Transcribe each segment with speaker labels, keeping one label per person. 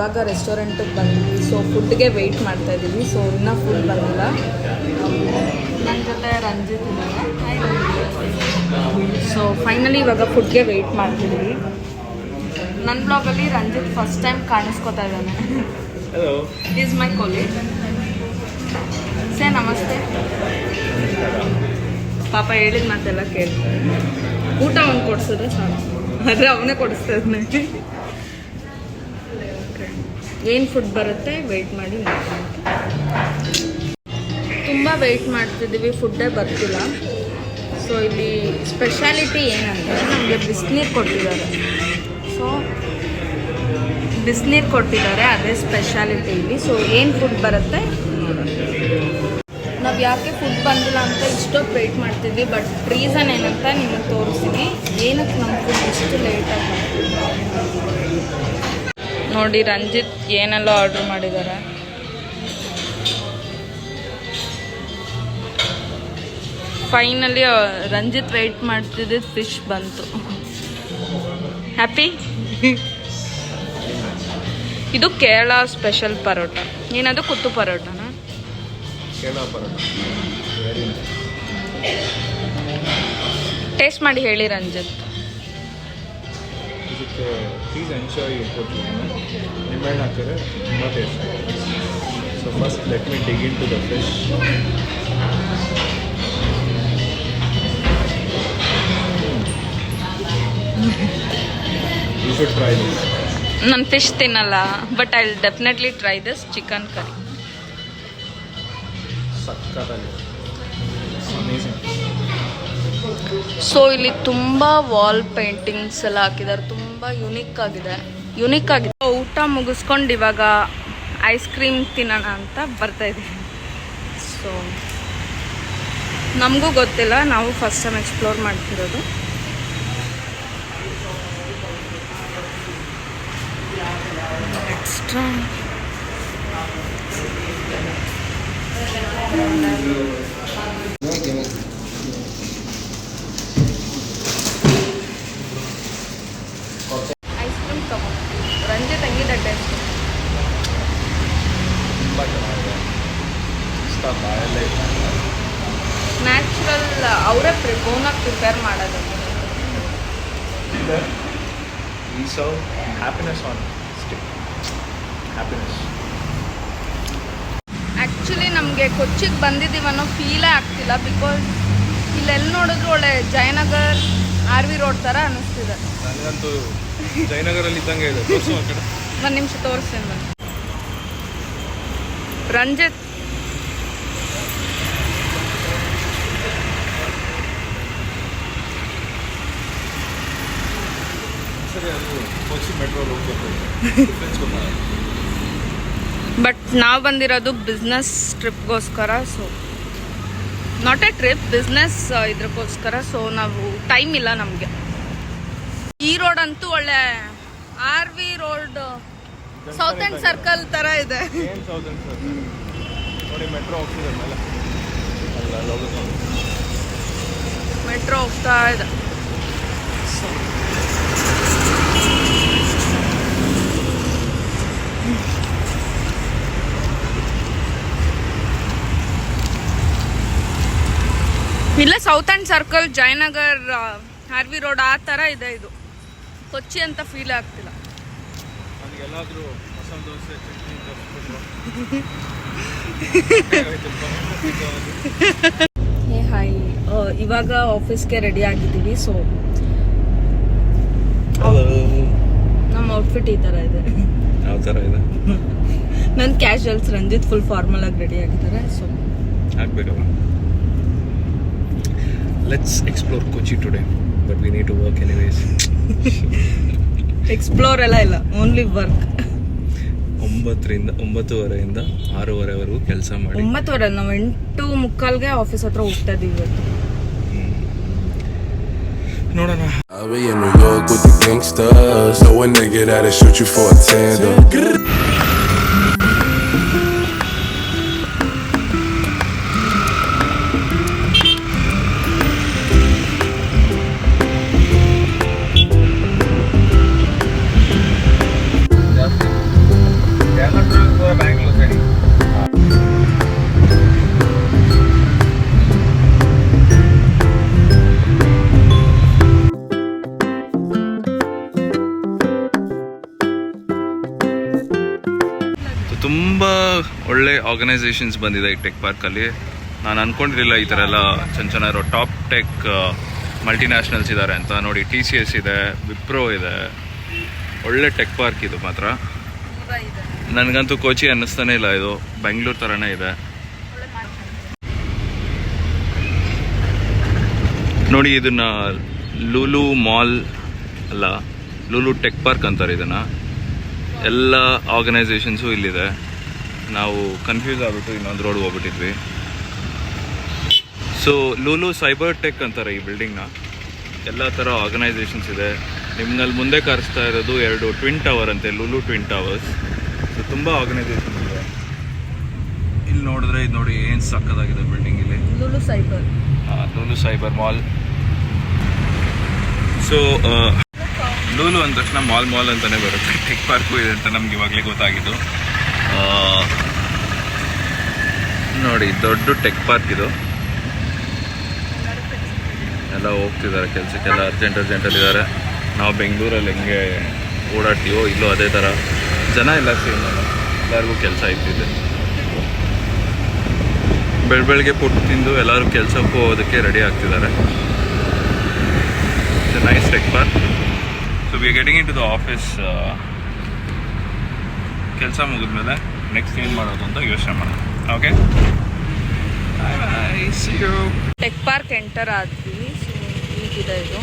Speaker 1: ಇವಾಗ ರೆಸ್ಟೋರೆಂಟಿಗೆ ಬಂದಿದ್ವಿ. So ಫುಡ್ಗೆ weight ಮಾಡ್ತಾ ಇದ್ದೀವಿ. ಸೊ ಇನ್ನೂ ಫುಡ್ ಬಂದಿಲ್ಲ. ನನ್ನ ಜೊತೆ ರಂಜಿತ್ ಇದ್ದಾರೆ. ಸೊ ಫೈನಲಿ ಇವಾಗ ಫುಡ್ಗೆ ವೆಯ್ಟ್ ಮಾಡ್ತಿದ್ದೀವಿ. ನನ್ನ ಬ್ಲಾಗಲ್ಲಿ ರಂಜಿತ್ ಫಸ್ಟ್ ಟೈಮ್ ಕಾಣಿಸ್ಕೊತಾ ಇದ್ದಾನೆ. Is my colleague. ಸೇ ನಮಸ್ತೆ. ಪಾಪ ಹೇಳಿದ ಮಾತೆಲ್ಲ ಕೇಳ್ತಾರೆ. ಊಟ ಒಂದು ಕೊಡಿಸಿದ್ರೆ ಸಾಕು, ಆದರೆ ಅವನೇ ಕೊಡಿಸ್ತಾ ಇದ್ದಾನೆ. ಏನು ಫುಡ್ ಬರುತ್ತೆ ವೆಯ್ಟ್ ಮಾಡಿ ತುಂಬ ವೆಯ್ಟ್ ಮಾಡ್ತಿದ್ದೀವಿ, ಫುಡ್ಡೇ ಬರ್ತಿಲ್ಲ. ಸೊ ಇಲ್ಲಿ ಸ್ಪೆಷಾಲಿಟಿ ಏನಂದರೆ ನಮಗೆ ಬಿಸಿನೀರು ಕೊಟ್ಟಿದ್ದಾರೆ. ಸೊ ಬಿಸಿನೀರು ಕೊಟ್ಟಿದ್ದಾರೆ, ಅದೇ ಸ್ಪೆಷಾಲಿಟಿ ಇಲ್ಲಿ. ಸೊ ಏನು ಫುಡ್ ಬರುತ್ತೆ ನೋಡೋಣ. ನಾವು ಯಾಕೆ ಫುಡ್ ಬಂದಿಲ್ಲ ಅಂತ ಇಷ್ಟೊತ್ತು ವೆಯ್ಟ್ ಮಾಡ್ತಿದ್ವಿ, ಬಟ್ ರೀಸನ್ ಏನಂತ ನಿಮಗೆ ತೋರಿಸ್ತೀನಿ. ಏನಕ್ಕೆ ನಮ್ಮ ಫುಡ್ ಇಷ್ಟು ಲೇಟಾಗಿ ಮಾಡ್ತೀವಿ ನೋಡಿ. ರಂಜಿತ್ ಏನೆಲ್ಲ ಆರ್ಡ್ರ್ ಮಾಡಿದ್ದಾರೆ. ಫೈನಲಿ ರಂಜಿತ್ ವೆಯ್ಟ್ ಮಾಡ್ತಿದ್ದ ಫಿಶ್ ಬಂತು. ಹ್ಯಾಪಿ. ಇದು ಕೇರಳ ಸ್ಪೆಷಲ್ ಪರೋಟ. ಏನದು ಕುತ್ತು ಪರೋಟನಾ? ಟೇಸ್ಟ್ ಮಾಡಿ ಹೇಳಿ Ranjith.
Speaker 2: Please ensure you put ನಿಂಬೆಹಣ್ಣು ಹಾಕಿದ್ರೆ ತುಂಬ ಟೇಸ್ಟ್ ಆಗುತ್ತೆ. So first let me dig into the fish. You should try this.
Speaker 1: ನಾನು ಫಿಶ್ ತಿನ್ನಲ್ಲ, but I will definitely try this chicken curry. So ಇಲ್ಲಿ ತುಂಬ ವಾಲ್ ಪೇಂಟಿಂಗ್ಸ್ ಎಲ್ಲ ಹಾಕಿದ್ದಾರೆ. ತುಂಬ ಯುನಿಕ್ ಆಗಿದೆ. ಊಟ ಮುಗಿಸ್ಕೊಂಡು ಇವಾಗ ಐಸ್ ಕ್ರೀಮ್ ತಿನ್ನೋಣ ಅಂತ ಬರ್ತಾ ಇದ್ದೀವಿ. ಸೊ ನಮಗೂ ಗೊತ್ತಿಲ್ಲ, ನಾವು ಫಸ್ಟ್ ಟೈಮ್ ಎಕ್ಸ್ಪ್ಲೋರ್ ಮಾಡ್ತಿರೋದು. ಎಕ್ಸ್ಟ್ರಾ ಐಸ್ ಕ್ರೀಮ್ ತಗೊಂಡು ರಂಜಿತ್ ಹೆಂಗಿದೆ ಟೇಸ್ಟ್?
Speaker 2: ತುಂಬ ಚೆನ್ನಾಗಿದೆ.
Speaker 1: ನ್ಯಾಚುರಲ್ ಅವರೇ ಓನಾಗಿ ಪ್ರಿಪೇರ್ ಮಾಡೋದು.
Speaker 2: We serve happiness on stick. Happiness.
Speaker 1: Actually ನಮಗೆ ಕೊಚ್ಚಿಗೆ ಬಂದಿದ್ದೀವಿ ಅನ್ನೋ ಫೀಲೇ ಆಗ್ತಿಲ್ಲ. ಬಿಕಾಸ್ ಇಲ್ಲೆಲ್ಲಿ ನೋಡಿದ್ರು ಒಳ್ಳೆ ಜಯನಗರ್ RV ರೋಡ್ ಥರ ಅನ್ನಿಸ್ತಿದೆ.
Speaker 2: ನನಗಂತೂ ಜಯನಗರಲ್ಲಿ ಇದ್ದಂಗೆ ಇದೆ.
Speaker 1: ಒಂದು ನಿಮಿಷ ತೋರಿಸ್ತೀನಿ ನಾನು. ರಂಜಿತ್
Speaker 2: ಸರಿ, ಅದು ಕೊಚ್ಚಿ ಮೆಟ್ರೋ ಹೋಗ್ಬೇಕು.
Speaker 1: ಬಟ್ ನಾವು ಬಂದಿರೋದು ಬಿಸ್ನೆಸ್ ಟ್ರಿಪ್ಗೋಸ್ಕರ. So not a trip, business ಇದ್ರಕ್ಕೋಸ್ಕರ. ಸೊ ನಾವು ಟೈಮ್ ಇಲ್ಲ ನಮಗೆ. ಈ ರೋಡ್ ಅಂತೂ ಒಳ್ಳೆ RV road, South End Circle ಥರ ಇದೆ.
Speaker 2: ನೋಡಿ ಮೆಟ್ರೋ ಹೋಗ್ತಿದೆ ಮೇಲೆ.
Speaker 1: ಮೆಟ್ರೋ ಹೋಗ್ತಾ ಇದೆ. ಇಲ್ಲ south and circle, Jayanagar, RV road ಆ ಥರ ಇದೆ. ಇದು ಕೊಚ್ಚಿ ಅಂತ ಫೀಲ್ ಆಗ್ತಿಲ್ಲ.
Speaker 2: ನನಗೆಲ್ಲಾದರೂ ಮಸಾಲೆ ದೋಸೆ ಚಟ್ನಿ
Speaker 1: ಹೇ ಹಾಯ್. ಇವಾಗ ಆಫೀಸ್ಗೆ ರೆಡಿ ಆಗಿದ್ದೀವಿ. ಸೊ ನಮ್ಮ ಔಟ್ಫಿಟ್ ಈ ಥರ ಇದೆ.
Speaker 2: ಯಾವ ಥರ ಇದೆ?
Speaker 1: ನನ್ನ ಕ್ಯಾಶುವಲ್ಸ್, ರಂಜಿತ್ ಫುಲ್ ಫಾರ್ಮಲ್ ಆಗಿ ರೆಡಿ ಆಗಿದ್ದಾರೆ. So
Speaker 2: ಆಗಬೇಕಲ್ಲ. Let's explore Kochi today, but we need to work anyways.
Speaker 1: Explore ಎಲ್ಲ ಇಲ್ಲ, ಓನ್ಲಿ ವರ್ಕ್.
Speaker 2: 9:30 6:30ವರೆಗೂ ಕೆಲಸ ಮಾಡಿ.
Speaker 1: 9:30 ನಾವು 8:45ಗೆ ಆಫೀಸ್ ಹತ್ರ ಹೋಗ್ತಾ ಇದೀವಿ ಇವತ್ತು.
Speaker 2: ನೋಡೋಣ.
Speaker 3: I'll be in New York with the gangsters. So a nigga that'll shoot you for a tender.
Speaker 4: ಒಳ್ಳೆ ಆರ್ಗನೈಸೇಷನ್ಸ್ ಬಂದಿದೆ ಈ ಟೆಕ್ ಪಾರ್ಕಲ್ಲಿ. ನಾನು ಅಂದ್ಕೊಂಡಿರಲಿಲ್ಲ ಈ ಥರ ಎಲ್ಲ ಚೆನ್ನಾಗಿರೋ ಟಾಪ್ ಟೆಕ್ ಮಲ್ಟಿನ್ಯಾಷನಲ್ಸ್ ಇದ್ದಾರೆ ಅಂತ. ನೋಡಿ, TCS ಇದೆ, ವಿಪ್ರೋ ಇದೆ. ಒಳ್ಳೆ ಟೆಕ್ ಪಾರ್ಕ್ ಇದು ಮಾತ್ರ. ನನಗಂತೂ ಕೋಚಿ ಅನ್ನಿಸ್ತಾನೆ ಇಲ್ಲ, ಇದು ಬೆಂಗಳೂರು ಥರನೇ ಇದೆ. ನೋಡಿ, ಇದನ್ನ ಲೂಲು ಮಾಲ್ ಅಲ್ಲ, ಲೂಲು ಟೆಕ್ ಪಾರ್ಕ್ ಅಂತಾರೆ ಇದನ್ನು. ಎಲ್ಲ ಆರ್ಗನೈಸೇಷನ್ಸು ಇಲ್ಲಿದೆ. ನಾವು ಕನ್ಫ್ಯೂಸ್ ಆಗ್ಬಿಟ್ಟು ಇನ್ನೊಂದು ರೋಡ್ ಹೋಗ್ಬಿಟ್ಟಿದ್ವಿ. ಸೊ ಲೂಲು ಸೈಬರ್ ಟೆಕ್ ಅಂತಾರೆ ಈ ಬಿಲ್ಡಿಂಗ್ನ. ಎಲ್ಲ ಥರ ಆರ್ಗನೈಸೇಷನ್ಸ್ ಇದೆ. ನಿಮ್ನಲ್ಲಿ ಮುಂದೆ ಕಾಣಿಸ್ತಾ ಇರೋದು 2 ಟ್ವಿನ್ ಟವರ್ ಅಂತೆ, ಲೂಲು ಟ್ವಿನ್ ಟವರ್ಸ್. ಸೊ ತುಂಬ ಆರ್ಗನೈಸೇಷನ್ಸ್ ಇದೆ. ಇಲ್ಲಿ ನೋಡಿದ್ರೆ ಇದು ನೋಡಿ ಏನು ಸಕ್ಕದಾಗಿದೆ ಬಿಲ್ಡಿಂಗ್ ಇಲ್ಲಿ.
Speaker 1: Lulu cyber.
Speaker 4: Lulu cyber mall. So Lulu ಅಂದ ತಕ್ಷಣ ಮಾಲ್ ಅಂತಲೇ ಬರುತ್ತೆ. ಟೆಕ್ ಪಾರ್ಕು ಇದೆ ಅಂತ ನಮ್ಗೆ ಇವಾಗಲೇ ಗೊತ್ತಾಗಿದ್ದು. ನೋಡಿ, ದೊಡ್ಡ ಟೆಕ್ ಪಾರ್ಕ್ ಇದು. ಎಲ್ಲ ಹೋಗ್ತಿದ್ದಾರೆ ಕೆಲಸಕ್ಕೆಲ್ಲ, ಅರ್ಜೆಂಟಲ್ಲಿದ್ದಾರೆ. ನಾವು ಬೆಂಗಳೂರಲ್ಲಿ ಹೆಂಗೆ ಓಡಾಡ್ತೀವೋ ಇಲ್ಲೂ ಅದೇ ಥರ ಜನ ಎಲ್ಲ ಸೇಮ್. ಎಲ್ಲರಿಗೂ ಕೆಲಸ ಇರ್ತಿದೆ. ಬೆಳಗ್ಗೆ ಪುಟ್ಟು ತಿಂದು ಎಲ್ಲರೂ ಕೆಲಸಕ್ಕೂ ಹೋಗೋದಕ್ಕೆ ರೆಡಿ ಆಗ್ತಿದ್ದಾರೆ. Nice tech park. So we are getting into the office. ಕೆಲಸ ಮುಗಿದ್ಮೇಲೆ ನೆಕ್ಸ್ಟ್ ಏನು ಮಾಡೋದು ಅಂತ ಯೋಚನೆ ಮಾಡೋಣ. ಓಕೆ,
Speaker 1: ಟೆಕ್ ಪಾರ್ಕ್ ಎಂಟರ್ ಆದ್ವಿ. ಸೊ ಹೀಗಿದೆ ಇದು.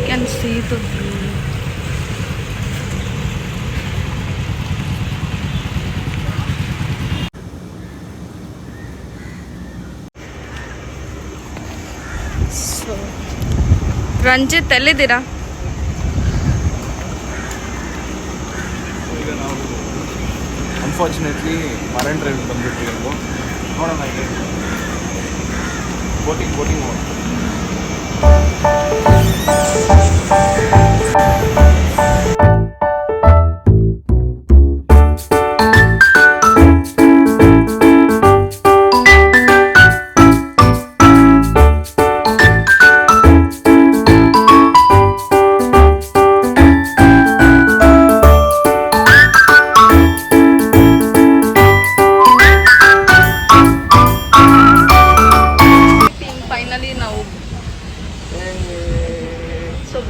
Speaker 1: Can see the view. So, Ranjit ಎಲ್ಲಿದ್ದೀರಾ?
Speaker 2: ಈಗ ನಾವು ಅನ್ಫಾರ್ಚುನೇಟ್ಲಿ ಮರೈನ್ ಡ್ರೈವ್ ಬಂದ್ಬಿಟ್ವಿ. ಅಲ್ವೋ ನೋಡೋಣ, ಇದೆ ಬೋಟಿಂಗ್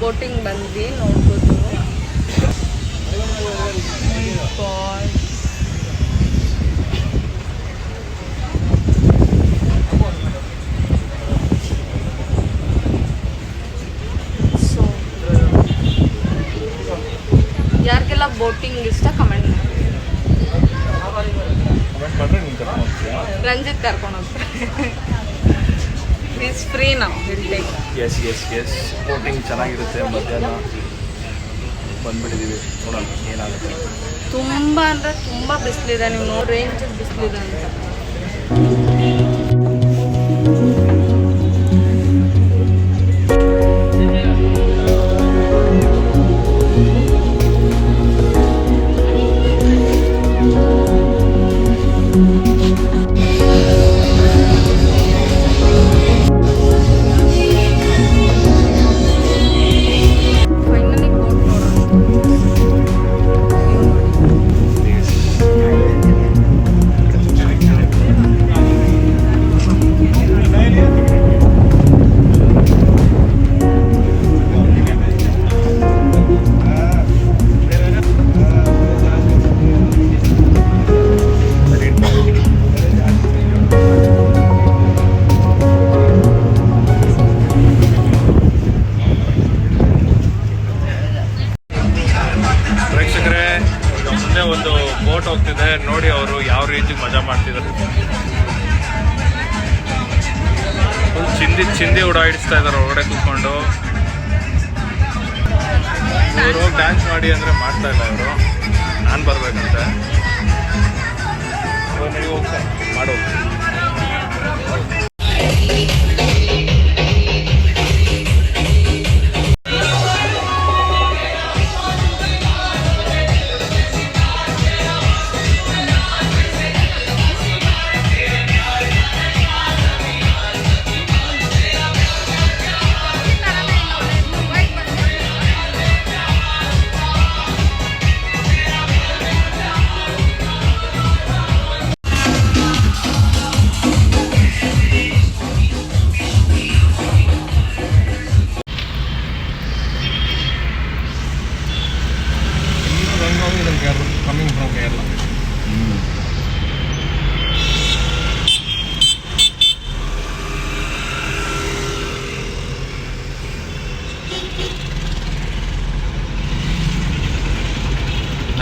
Speaker 1: ಬೋಟಿಂಗ್ ಬಂದ್ವಿ, ನೋಡ್ಬೋದು. ಸೊ ಯಾರಿಗೆಲ್ಲ ಬೋಟಿಂಗ್ ಇಷ್ಟ ಕಮೆಂಟ್ ಮಾಡಿ. ರಂಜಿತ್ ಕರ್ಕೊಂಡು ಹೋಗ್ತಾರೆ. ಇಟ್ಸ್ ಫ್ರೀ ನಾವು ಬಿಲ್ಡಿಂಗ್.
Speaker 2: ಎಸ್ ಬೋಟಿಂಗ್ ಚೆನ್ನಾಗಿರುತ್ತೆ. ಮಧ್ಯಾಹ್ನ ಬಂದ್ಬಿಟ್ಟಿದ್ದೀವಿ, ನೋಡೋಣ ಏನಾಗುತ್ತೆ.
Speaker 1: ತುಂಬ ಅಂದರೆ ತುಂಬ ಬಿಸಿಲಿದೆ. ನೀವು ನೋಡಿ ರೇಂಜ್ ಬಿಸಿಲಿದೆ ಅಂತ.
Speaker 4: ಒಂದು ಬೋಟ್ ಹೋಗ್ತಿದೆ ನೋಡಿ, ಅವರು ಯಾವ ರೇಂಜಿಗೆ ಮಜಾ ಮಾಡ್ತಿದ್ದಾರೆ. ಫುಲ್ ಚಿಂದಿ ಉಡಾಯಿಸ್ತಾ ಇದ್ದಾರೆ ಒಳಗಡೆ ಕೂತ್ಕೊಂಡು. ಇವರು ಹೋಗಿ ಡ್ಯಾನ್ಸ್ ಮಾಡಿ ಅಂದರೆ ಮಾಡ್ತಾ ಇಲ್ಲ ಇವರು. ನಾನು ಬರ್ಬೇಕಂತೆ. ನನಗೆ ಹೋಗ್ತಾ ಮಾಡೋ.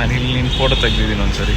Speaker 4: ನಾನು ಇಲ್ಲಿ ನಿನ್ನ ಫೋಟೋ ತೆಗ್ದಿದ್ದೀನಿ ಒಂದ್ಸರಿ.